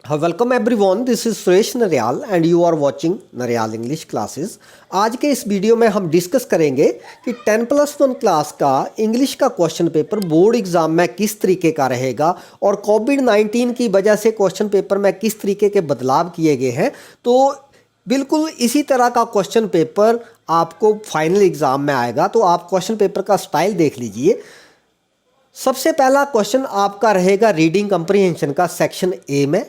Welcome everyone, this is Suresh Nariyal and you are watching Nariyal English classes. आज के इस video में हम डिस्कस करेंगे कि 10+1 क्लास का इंग्लिश का क्वेश्चन पेपर बोर्ड एग्जाम में किस तरीके का रहेगा और कोविड-19 की वजह से क्वेश्चन पेपर में किस तरीके के बदलाव किए गए हैं। तो बिल्कुल इसी तरह का क्वेश्चन पेपर आपको फाइनल एग्ज़ाम में आएगा। तो आप क्वेश्चन पेपर का स्टाइल देख लीजिए। सबसे पहला क्वेश्चन आपका रहेगा रीडिंग कंप्रीहेंशन का सेक्शन ए में,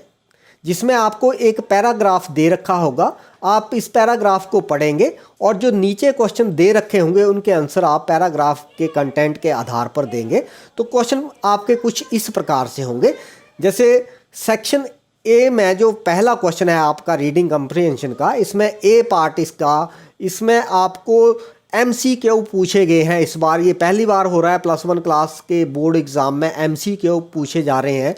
जिसमें आपको एक पैराग्राफ दे रखा होगा। आप इस पैराग्राफ को पढ़ेंगे और जो नीचे क्वेश्चन दे रखे होंगे उनके आंसर आप पैराग्राफ के कंटेंट के आधार पर देंगे। तो क्वेश्चन आपके कुछ इस प्रकार से होंगे। जैसे सेक्शन ए में जो पहला क्वेश्चन है आपका रीडिंग कंप्रीहेंशन का, इसमें ए पार्ट इसमें आपको MCQ पूछे गए हैं। इस बार ये पहली बार हो रहा है, +1 क्लास के बोर्ड एग्ज़ाम में MCQ पूछे जा रहे हैं।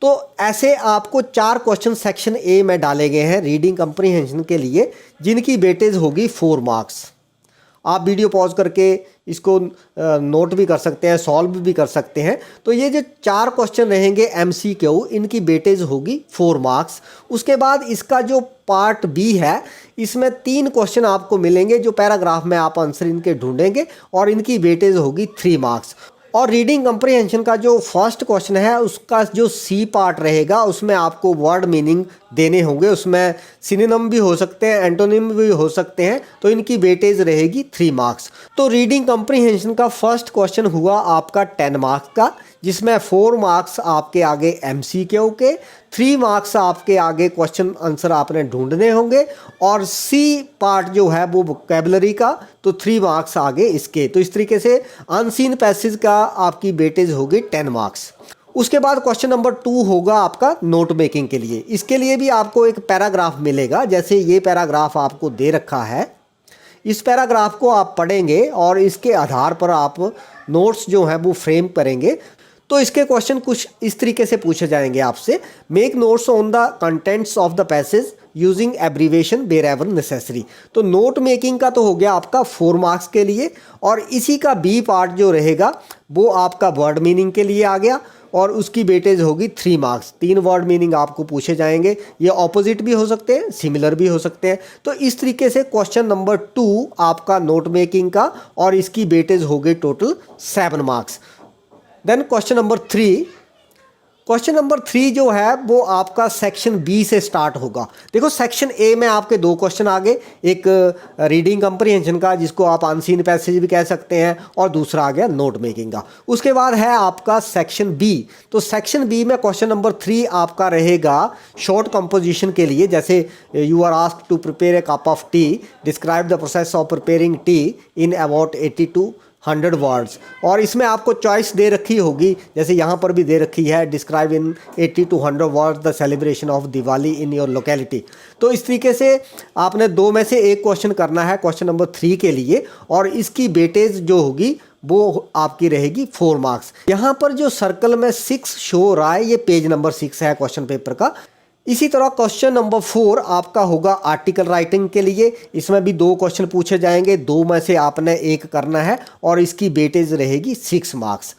तो ऐसे आपको 4 क्वेश्चन सेक्शन ए में डाले गए हैं रीडिंग कंप्रीहेंशन के लिए, जिनकी वेटेज होगी 4 मार्क्स। आप वीडियो पॉज करके इसको नोट भी कर सकते हैं, सॉल्व भी कर सकते हैं। तो ये जो 4 क्वेश्चन रहेंगे MCQ, इनकी वेटेज होगी 4 मार्क्स। उसके बाद इसका जो पार्ट बी है, इसमें 3 क्वेश्चन आपको मिलेंगे जो पैराग्राफ में आप आंसर इनके ढूंढेंगे और इनकी वेटेज होगी 3 मार्क्स। और रीडिंग कंप्रीहेंशन का जो फर्स्ट क्वेश्चन है उसका जो सी पार्ट रहेगा, उसमें आपको वर्ड मीनिंग देने होंगे। उसमें सिनोनिम भी हो सकते हैं, एंटोनिम भी हो सकते हैं। तो इनकी वेटेज रहेगी 3 मार्क्स। तो रीडिंग कंप्रीहेंशन का फर्स्ट क्वेश्चन हुआ आपका 10 मार्क्स का, जिसमें 4 मार्क्स आपके आगे MCQ के, 3 मार्क्स आपके आगे क्वेश्चन आंसर आपने ढूंढने होंगे। और सी पार्ट जो है वो वोकैबुलरी का, तो 3 मार्क्स आगे इसके। तो इस तरीके से अनसीन पैसेज का आपकी वेटेज होगी 10 मार्क्स। उसके बाद क्वेश्चन नंबर 2 होगा आपका नोट मेकिंग के लिए। इसके लिए भी आपको एक पैराग्राफ मिलेगा। जैसे ये पैराग्राफ आपको दे रखा है, इस पैराग्राफ को आप पढ़ेंगे और इसके आधार पर आप नोट्स जो हैं वो फ्रेम करेंगे। तो इसके क्वेश्चन कुछ इस तरीके से पूछे जाएंगे आपसे। Make notes on the contents of the passage using abbreviation wherever necessary. तो नोट मेकिंग का तो हो गया आपका 4 मार्क्स के लिए। और इसी का बी पार्ट जो रहेगा वो आपका वर्ड मीनिंग के लिए आ गया और उसकी वेटेज होगी 3 मार्क्स। 3 वर्ड मीनिंग आपको पूछे जाएंगे। ये ऑपोजिट भी हो सकते हैं, सिमिलर भी हो सकते हैं। तो इस तरीके से क्वेश्चन नंबर 2 आपका नोट मेकिंग का, और इसकी वेटेज होगी total 7 marks. Then question number 3, question number 3 जो है वो आपका सेक्शन बी से स्टार्ट होगा। देखो सेक्शन ए में आपके 2 क्वेश्चन आ गए, एक रीडिंग कंप्रीहेंशन का जिसको आप अनसीन पैसेज भी कह सकते हैं, और दूसरा आ गया नोट मेकिंग का। उसके बाद है आपका सेक्शन बी। तो सेक्शन बी में क्वेश्चन नंबर 3 आपका रहेगा शॉर्ट कंपोजिशन के लिए। जैसे you are asked to prepare a cup of tea, describe the process of preparing tea in about 80 to 100 words. और इसमें आपको चॉइस दे रखी होगी, जैसे यहाँ पर भी दे रखी है, describe in 80 to 100 words the celebration of Diwali in your locality. तो इस तरीके से आपने 2 में से एक क्वेश्चन करना है क्वेश्चन नंबर 3 के लिए, और इसकी वेटेज जो होगी वो आपकी रहेगी 4 मार्क्स। यहाँ पर जो सर्कल में 6 शो हो रहा है, ये पेज नंबर 6 है क्वेश्चन पेपर का। इसी तरह क्वेश्चन नंबर 4 आपका होगा आर्टिकल राइटिंग के लिए। इसमें भी 2 क्वेश्चन पूछे जाएंगे, 2 में से आपने एक करना है और इसकी वेटेज रहेगी 6 मार्क्स।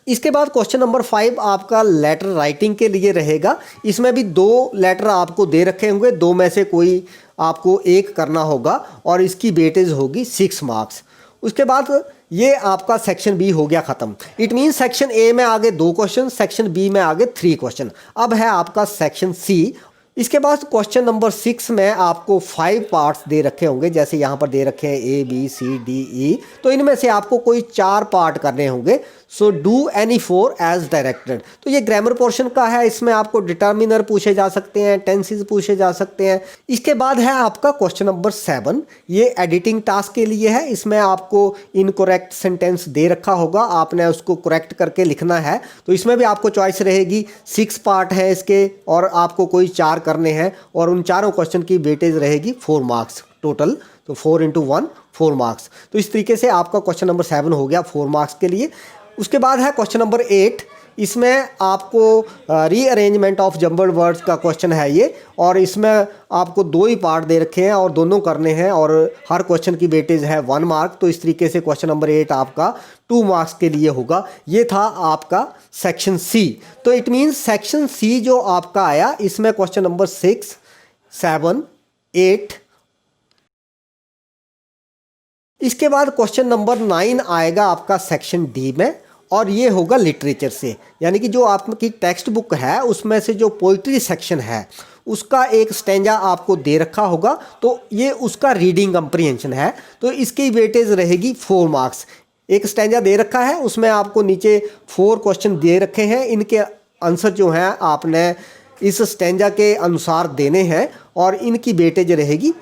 इसके बाद क्वेश्चन नंबर 5 आपका लेटर राइटिंग के लिए रहेगा। इसमें भी 2 लेटर आपको दे रखे होंगे, 2 में से कोई आपको एक करना होगा और इसकी वेटेज होगी 6 मार्क्स। उसके बाद ये आपका सेक्शन बी हो गया ख़त्म। इट मीन सेक्शन ए में आगे 2 क्वेश्चन, सेक्शन बी में आगे 3 क्वेश्चन। अब है आपका सेक्शन सी। इसके बाद क्वेश्चन नंबर 6 में आपको 5 पार्ट्स दे रखे होंगे, जैसे यहाँ पर दे रखे हैं ABCDE। तो इनमें से आपको कोई 4 पार्ट करने होंगे। So do any 4 as directed. तो ये ग्रामर पोर्शन का है, इसमें आपको डिटर्मिनर पूछे जा सकते हैं, टेंसेस पूछे जा सकते हैं। इसके बाद है आपका क्वेश्चन नंबर 7, ये एडिटिंग टास्क के लिए है। इसमें आपको इनकरेक्ट सेंटेंस दे रखा होगा, आपने उसको करेक्ट करके लिखना है। तो इसमें भी आपको चॉइस रहेगी, 6 पार्ट है इसके और आपको कोई 4 करने हैं, और उन चारों क्वेश्चन की वेटेज रहेगी 4 मार्क्स टोटल। तो 4 × 1 4 मार्क्स। तो इस तरीके से आपका क्वेश्चन नंबर 7 हो गया 4 मार्क्स के लिए। उसके बाद है क्वेश्चन नंबर 8। इसमें आपको रीअरेंजमेंट ऑफ जम्बल्ड वर्ड्स का क्वेश्चन है ये, और इसमें आपको 2 ही पार्ट दे रखे हैं और दोनों करने हैं, और हर क्वेश्चन की वेटेज है 1 मार्क। तो इस तरीके से क्वेश्चन नंबर 8 आपका 2 मार्क्स के लिए होगा। ये था आपका सेक्शन सी। तो इट मीन्स सेक्शन सी जो आपका आया इसमें क्वेश्चन नंबर 6, 7, 8, इसके बाद क्वेश्चन नंबर 9 आएगा आपका सेक्शन डी में, और ये होगा लिटरेचर से, यानी कि जो आपकी टेक्स्ट बुक है उसमें से जो पोइट्री सेक्शन है उसका एक स्टैंजा आपको दे रखा होगा, तो ये उसका रीडिंग कंप्रीहेंशन है, तो इसकी वेटेज रहेगी 4 मार्क्स। एक स्टैंजा दे रखा है, उसमें आपको नीचे 4 क्वेश्चन दे रखे हैं, इनके आंसर जो हैं आपने इस स्टैंजा के अनुसार देने हैं और इनकी वेटेज रहेगी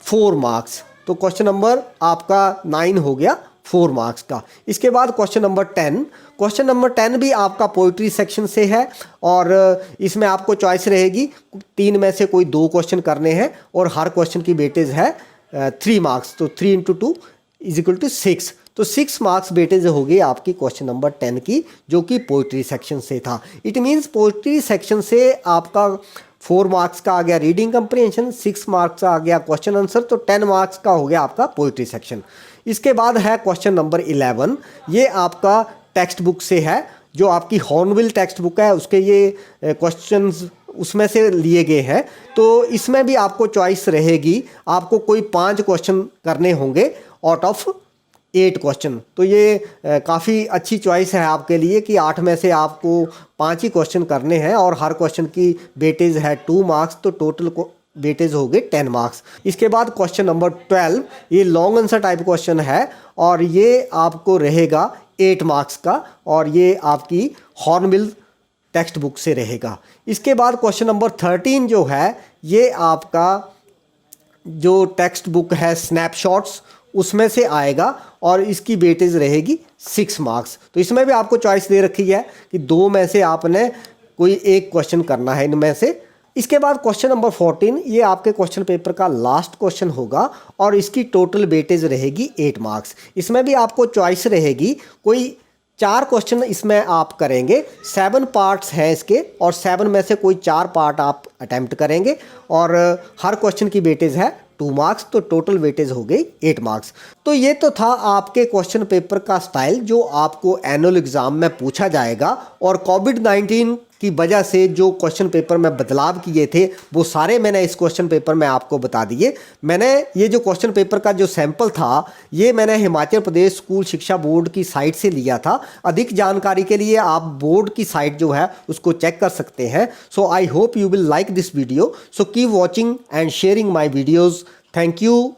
4 मार्क्स। तो क्वेश्चन नंबर आपका 9 हो गया 4 मार्क्स का। इसके बाद क्वेश्चन नंबर 10, क्वेश्चन नंबर 10 भी आपका पोइट्री सेक्शन से है और इसमें आपको चॉइस रहेगी 3 में से कोई 2 क्वेश्चन करने हैं और हर क्वेश्चन की वेटेज है 3 मार्क्स, तो 3 × 2 = 6, तो 6 मार्क्स वेटेज हो गई आपकी क्वेश्चन नंबर 10 की, जो कि पोइट्री सेक्शन से था। इट मीन्स पोइट्री सेक्शन से आपका 4 मार्क्स का आ गया रीडिंग कंप्रीहेंशन, 6 मार्क्स का आ गया क्वेश्चन आंसर, तो 10 मार्क्स का हो गया आपका पोइट्री सेक्शन। इसके बाद है क्वेश्चन नंबर 11, ये आपका टेक्स्ट बुक से है, जो आपकी हॉर्नबिल टेक्स्ट बुक है उसके ये क्वेश्चंस उसमें से लिए गए हैं। तो इसमें भी आपको चॉइस रहेगी, आपको कोई 5 क्वेश्चन करने होंगे आउट ऑफ 8 क्वेश्चन, तो ये काफ़ी अच्छी चॉइस है आपके लिए कि 8 में से आपको 5 ही क्वेश्चन करने हैं और हर क्वेश्चन की वेटेज है 2 मार्क्स, तो टोटल को वेटेज हो गए 10 मार्क्स। इसके बाद क्वेश्चन नंबर 12, ये लॉन्ग आंसर टाइप क्वेश्चन है और ये आपको रहेगा 8 मार्क्स का, और ये आपकी हॉर्नबिल टेक्स्ट बुक से रहेगा। इसके बाद क्वेश्चन नंबर 13 जो है ये आपका जो टेक्स्ट बुक है स्नैपशॉट्स उसमें से आएगा और इसकी वेटेज रहेगी 6 मार्क्स। तो इसमें भी आपको चॉइस दे रखी है कि 2 में से आपने कोई एक क्वेश्चन करना है इनमें से। इसके बाद क्वेश्चन नंबर 14, ये आपके क्वेश्चन पेपर का लास्ट क्वेश्चन होगा और इसकी टोटल वेटेज रहेगी 8 मार्क्स। इसमें भी आपको चॉइस रहेगी, कोई 4 क्वेश्चन इसमें आप करेंगे, 7 पार्ट्स हैं इसके और 7 में से कोई 4 पार्ट आप अटेम्प्ट करेंगे और हर क्वेश्चन की वेटेज है 2 मार्क्स, तो टोटल वेटेज हो गई 8 मार्क्स। तो ये तो था आपके क्वेश्चन पेपर का स्टाइल जो आपको एनुअल एग्जाम में पूछा जाएगा, और कोविड-19 की वजह से जो क्वेश्चन पेपर में बदलाव किए थे वो सारे मैंने इस क्वेश्चन पेपर में आपको बता दिए। मैंने ये जो क्वेश्चन पेपर का जो सैंपल था ये मैंने हिमाचल प्रदेश स्कूल शिक्षा बोर्ड की साइट से लिया था। अधिक जानकारी के लिए आप बोर्ड की साइट जो है उसको चेक कर सकते हैं। So I hope you will like this video, so keep watching and sharing my videos. Thank you.